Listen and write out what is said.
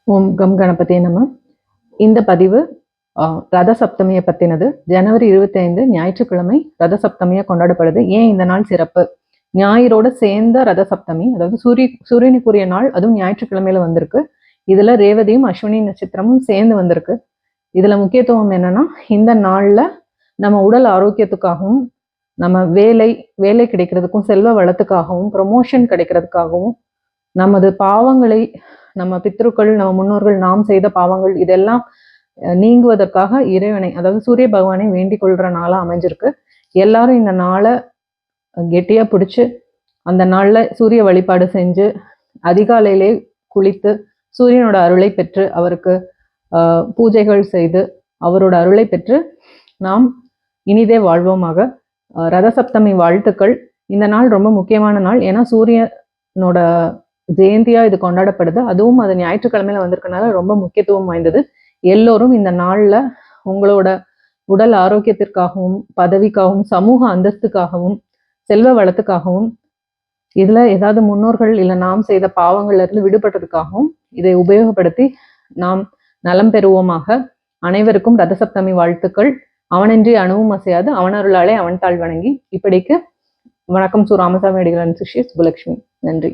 ஓம் come கணபதியே நம. இந்த பதிவு ரத சப்தமியை பற்றினது. ஜனவரி 25 ஞாயிற்றுக்கிழமை ரத சப்தமியை கொண்டாடப்படுது. ஏன் இந்த நாள் சிறப்பு? ஞாயிறோட சேர்ந்த ரத சப்தமி, அதாவது சூரியனுக்குரிய நாள், அதுவும் ஞாயிற்றுக்கிழமையில வந்திருக்கு. இதுல ரேவதியும் அஸ்வினி நட்சத்திரமும் சேர்ந்து வந்திருக்கு. இதுல முக்கியத்துவம் என்னன்னா, இந்த நாள்ல நம்ம உடல் ஆரோக்கியத்துக்காகவும், நம்ம வேலை கிடைக்கிறதுக்கும், செல்வ வளத்துக்காகவும், ப்ரொமோஷன் கிடைக்கிறதுக்காகவும், நமது பாவங்களை, நம்ம பித்ருக்கள், நம்ம முன்னோர்கள் நாம் செய்த பாவங்கள் இதெல்லாம் நீங்குவதற்காக இறைவனை, அதாவது சூரிய பகவானை வேண்டிக் கொள்ற நாளா அமைஞ்சிருக்கு. எல்லாரும் இந்த நாளை கெட்டியா பிடிச்சு அந்த நாள்ல சூரிய வழிபாடு செஞ்சு அதிகாலையிலே குளித்து சூரியனோட அருளை பெற்று அவருக்கு பூஜைகள் செய்து அவரோட அருளை பெற்று நாம் இனிதே வாழ்வோமாக. ரதசப்தமி வாழ்த்துக்கள். இந்த நாள் ரொம்ப முக்கியமான நாள். ஏன்னா சூரியனோட ஜெயந்தியா இது கொண்டாடப்படுது. அதுவும் அது ஞாயிற்றுக்கிழமையில வந்திருக்கனால ரொம்ப முக்கியத்துவம் வாய்ந்தது. எல்லோரும் இந்த நாள்ல உங்களோட உடல் ஆரோக்கியத்திற்காகவும், பதவிக்காகவும், சமூக அந்தஸ்துக்காகவும், செல்வ வளத்துக்காகவும், இதுல ஏதாவது முன்னோர்கள் இல்ல நாம் செய்த பாவங்கள்ல இருந்து விடுபட்டதுக்காகவும் இதை உபயோகப்படுத்தி நாம் நலம் பெறுவோமாக. அனைவருக்கும் ரதசப்தமி வாழ்த்துக்கள். அவனின்றி அணுவும் அசையாது, அவனருளாலே அவன் தாழ் வணங்கி. இப்படிக்கு வணக்கம். ராமசாமி அடிகளாரின் சிஷ்ய சுபலட்சுமி. நன்றி.